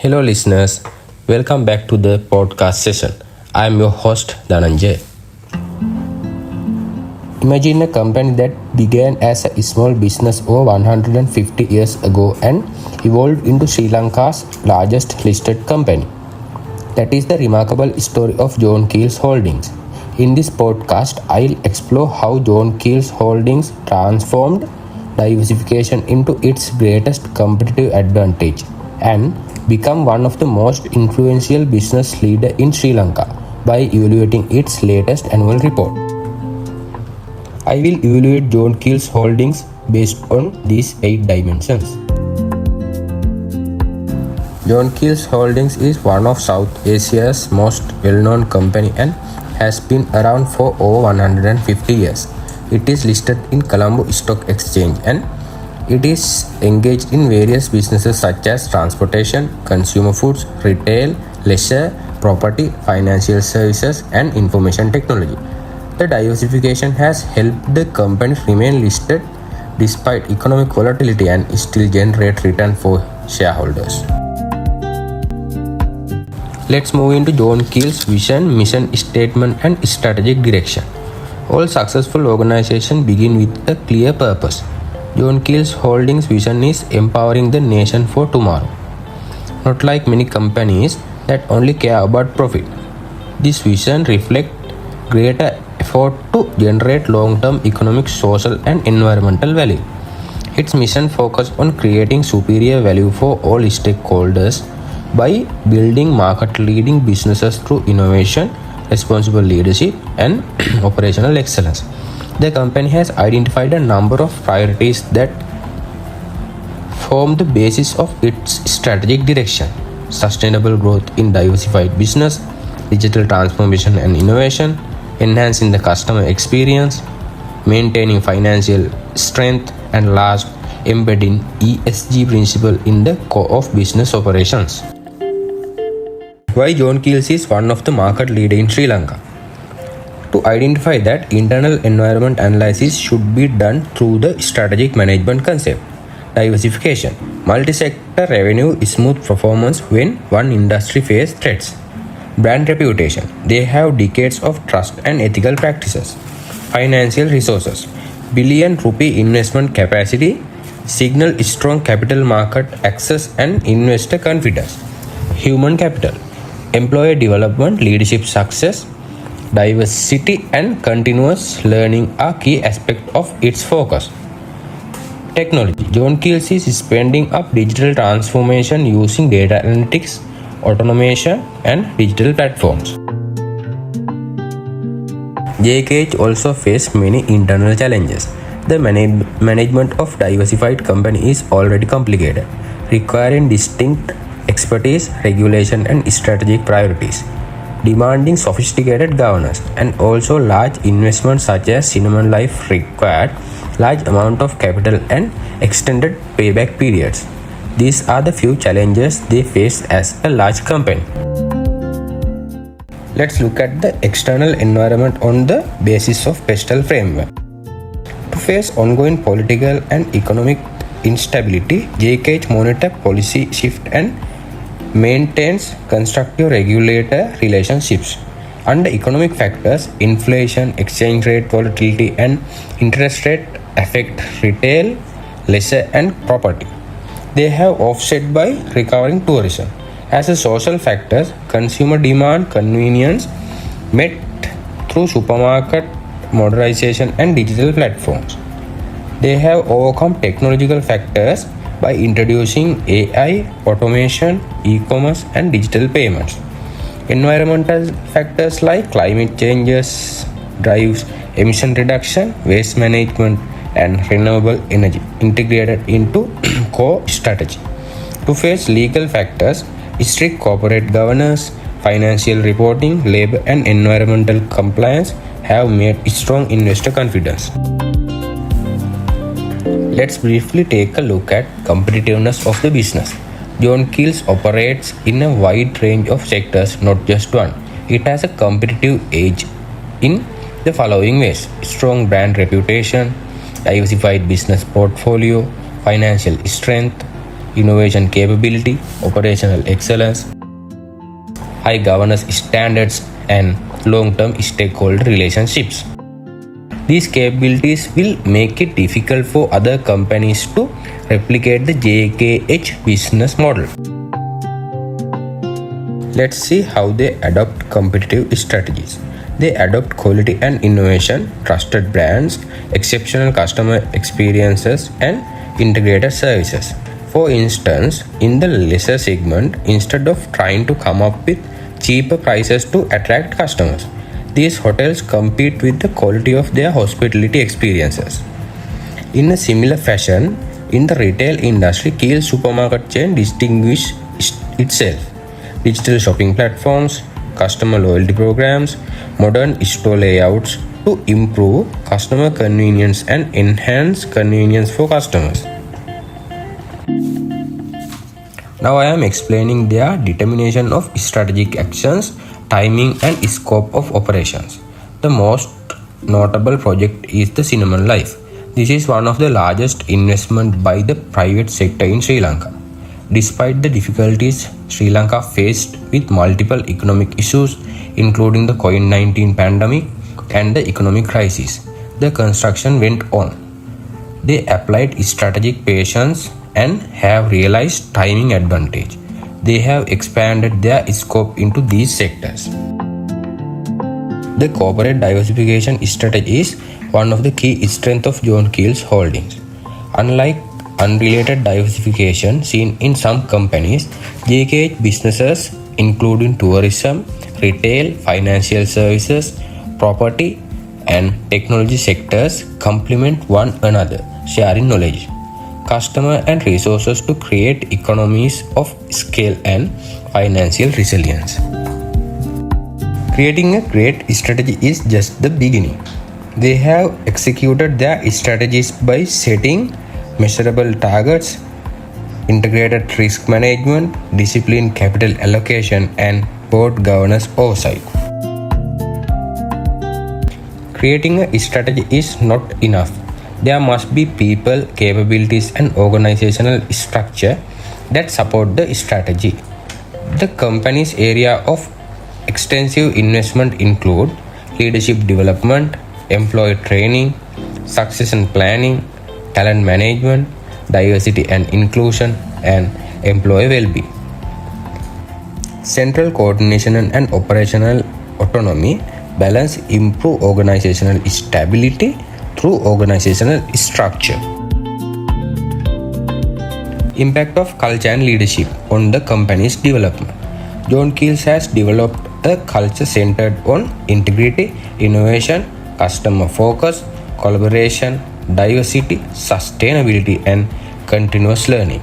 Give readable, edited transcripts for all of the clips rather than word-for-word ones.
Hello, listeners. Welcome back to the podcast session. I am your host, Dhananjay. Imagine a company that began as a small business over 150 years ago and evolved into Sri Lanka's largest listed company. That is the remarkable story of John Keells Holdings. In this podcast, I'll explore how John Keells Holdings transformed diversification into its greatest competitive advantage and become one of the most influential business leaders in Sri Lanka by evaluating its latest annual report. I will evaluate John Keells Holdings based on these 8 dimensions. John Keells Holdings is one of South Asia's most well-known company and has been around for over 150 years. It is listed in Colombo Stock Exchange and it is engaged in various businesses such as transportation, consumer foods, retail, leisure, property, financial services, and information technology. The diversification has helped the company remain listed despite economic volatility and still generate return for shareholders. Let's move into John Keells' vision, mission statement, and strategic direction. All successful organizations begin with a clear purpose. John Keells Holdings' vision is empowering the nation for tomorrow. Not like many companies that only care about profit. This vision reflects greater effort to generate long-term economic, social, and environmental value. Its mission focuses on creating superior value for all stakeholders by building market-leading businesses through innovation, responsible leadership, and operational excellence. The company has identified a number of priorities that form the basis of its strategic direction: sustainable growth in diversified business, digital transformation and innovation, enhancing the customer experience, maintaining financial strength, and last, embedding ESG principle in the core of business operations. Why John Keells is one of the market leaders in Sri Lanka? To identify that, internal environment analysis should be done through the strategic management concept. Diversification. Multi-sector revenue is smooth performance when one industry faces threats. Brand reputation. They have decades of trust and ethical practices. Financial resources. Billion rupee investment capacity signal strong capital market access and investor confidence. Human capital. Employee development, leadership success, diversity and continuous learning are key aspects of its focus. Technology. John Keells is spending up digital transformation using data analytics, automation, and digital platforms. JKH also faces many internal challenges. The management of diversified company is already complicated, requiring distinct expertise, regulation, and strategic priorities, demanding sophisticated governance, and also large investments such as Cinnamon Life required large amount of capital and extended payback periods. These are the few challenges they face as a large company. Let's look at the external environment on the basis of Pestel framework. To face ongoing political and economic instability, JKH monitor policy shift and maintains constructive regulator relationships. Under economic factors, inflation, exchange rate volatility, and interest rate affect retail, leisure, and property. They have offset by recovering tourism. As a social factors, consumer demand convenience met through supermarket modernization and digital platforms. They have overcome technological factors by introducing AI, automation, e-commerce, and digital payments. Environmental factors like climate changes drives emission reduction, waste management, and renewable energy integrated into core strategy. To face legal factors, strict corporate governance, financial reporting, labor, and environmental compliance have made strong investor confidence. Let's briefly take a look at competitiveness of the business. John Keells operates in a wide range of sectors, not just one. It has a competitive edge in the following ways: strong brand reputation, diversified business portfolio, financial strength, innovation capability, operational excellence, high governance standards, and long-term stakeholder relationships. These capabilities will make it difficult for other companies to replicate the JKH business model. Let's see how they adopt competitive strategies. They adopt quality and innovation, trusted brands, exceptional customer experiences, and integrated services. For instance, in the leisure segment, instead of trying to come up with cheaper prices to attract customers, these hotels compete with the quality of their hospitality experiences. In a similar fashion, in the retail industry, Keel's supermarket chain distinguishes itself. Digital shopping platforms, customer loyalty programs, modern store layouts to improve customer convenience and enhance convenience for customers. Now I am explaining their determination of strategic actions, timing and scope of operations. The most notable project is the Cinnamon Life. This is one of the largest investments by the private sector in Sri Lanka. Despite the difficulties Sri Lanka faced with multiple economic issues, including the COVID-19 pandemic and the economic crisis, the construction went on. They applied strategic patience and have realized timing advantage. They have expanded their scope into these sectors. The corporate diversification strategy is one of the key strengths of John Keel's holdings. Unlike unrelated diversification seen in some companies, JKH businesses including tourism, retail, financial services, property, and technology sectors complement one another, sharing knowledge, customer and resources to create economies of scale and financial resilience. Creating a great strategy is just the beginning. They have executed their strategies by setting measurable targets, integrated risk management, disciplined capital allocation, and board governance oversight. Creating a strategy is not enough. There must be people, capabilities, and organizational structure that support the strategy. The company's area of extensive investment include leadership development, employee training, succession planning, talent management, diversity and inclusion, and employee well-being. Central coordination and operational autonomy balance improve organizational stability through organizational structure. Impact of culture and leadership on the company's development. John Keel's has developed a culture centered on integrity, innovation, customer focus, collaboration, diversity, sustainability, and continuous learning.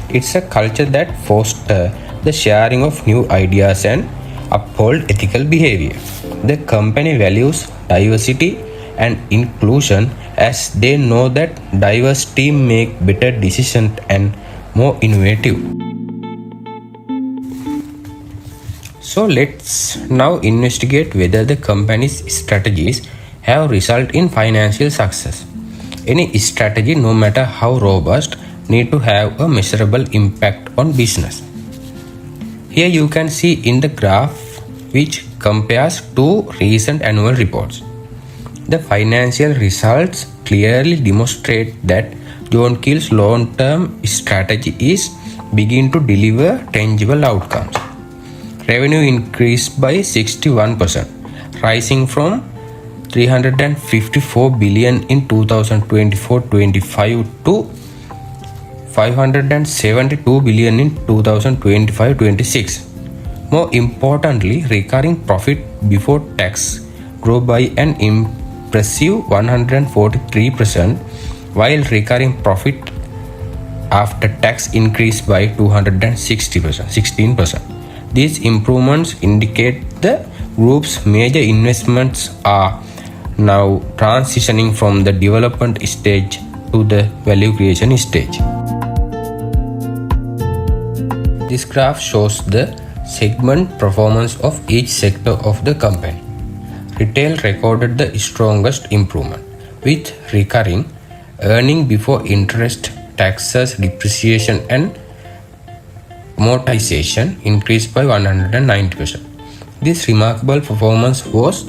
It's a culture that fosters the sharing of new ideas and uphold ethical behavior. The company values diversity and inclusion as they know that diverse teams make better decisions and more innovative. So let's now investigate whether the company's strategies have resulted in financial success. Any strategy, no matter how robust, need to have a measurable impact on business. Here you can see in the graph which compares two recent annual reports. The financial results clearly demonstrate that John Keel's long-term strategy is beginning to deliver tangible outcomes. Revenue increased by 61%, rising from 354 billion in 2024-25 to 572 billion in 2025-26. More importantly, recurring profit before tax grew by an impressive 143%, while recurring profit after tax increased by 16%. These improvements indicate the group's major investments are now transitioning from the development stage to the value creation stage. This graph shows the segment performance of each sector of the company. Retail recorded the strongest improvement, with recurring earning before interest, taxes, depreciation, and amortization increased by 190%. This remarkable performance was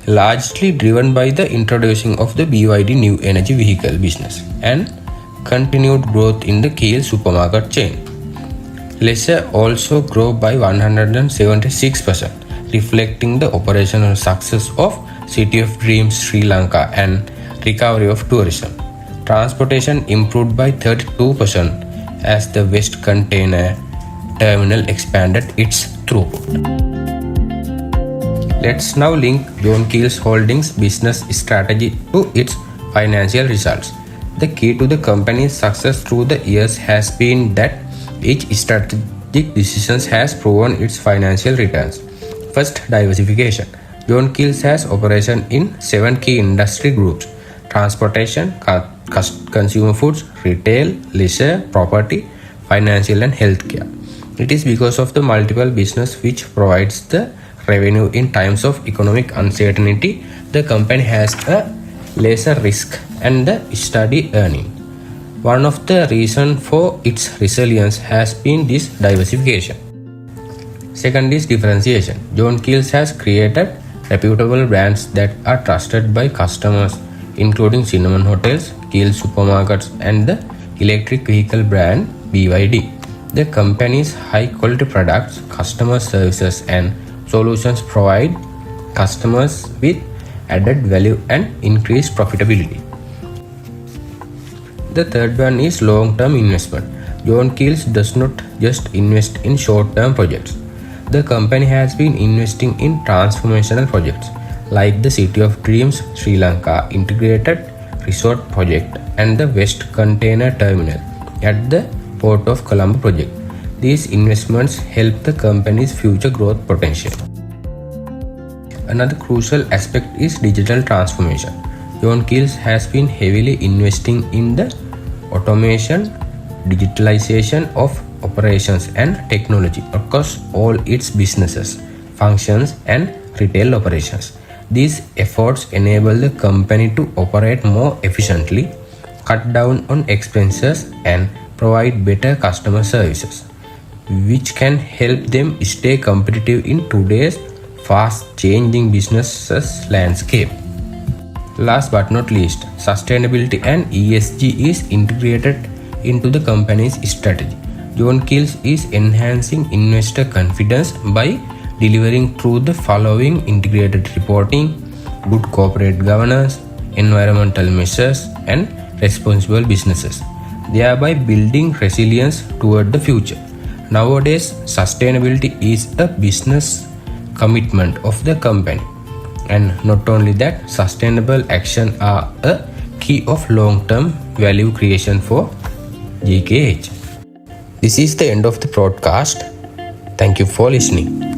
largely driven by the introducing of the BYD new energy vehicle business and continued growth in the Kiel supermarket chain. Leisure also grew by 176%, reflecting the operational success of City of Dreams Sri Lanka and recovery of tourism. Transportation improved by 32% as the West Container Terminal expanded its throughput. Let's now link John Keel's Holdings business strategy to its financial results. The key to the company's success through the years has been that each strategic decision has proven its financial returns. First, diversification. John Keel's has operation in 7 key industry groups: transportation, consumer foods, retail, leisure, property, financial and healthcare. It is because of the multiple business which provides the revenue in times of economic uncertainty. The company has a lesser risk and the steady earning. One of the reasons for its resilience has been this diversification. Second is differentiation. John Keel's has created reputable brands that are trusted by customers, including Cinnamon Hotels, Keel Supermarkets, and the electric vehicle brand BYD. The company's high-quality products, customer services, and solutions provide customers with added value and increased profitability. The third one is long-term investment. John Keel's does not just invest in short-term projects. The company has been investing in transformational projects like the City of Dreams Sri Lanka Integrated Resort Project and the West Container Terminal at the Port of Colombo project. These investments help the company's future growth potential. Another crucial aspect is digital transformation. John Keel's has been heavily investing in the automation, digitalization of operations and technology across all its businesses, functions and retail operations. These efforts enable the company to operate more efficiently, cut down on expenses and provide better customer services, which can help them stay competitive in today's fast-changing business landscape. Last but not least, sustainability and ESG is integrated into the company's strategy. John Keel's is enhancing investor confidence by delivering through the following: integrated reporting, good corporate governance, environmental measures, and responsible businesses, thereby building resilience toward the future. Nowadays, sustainability is a business commitment of the company. And not only that, sustainable action are a key of long-term value creation for GKH. This is the end of the broadcast. Thank you for listening.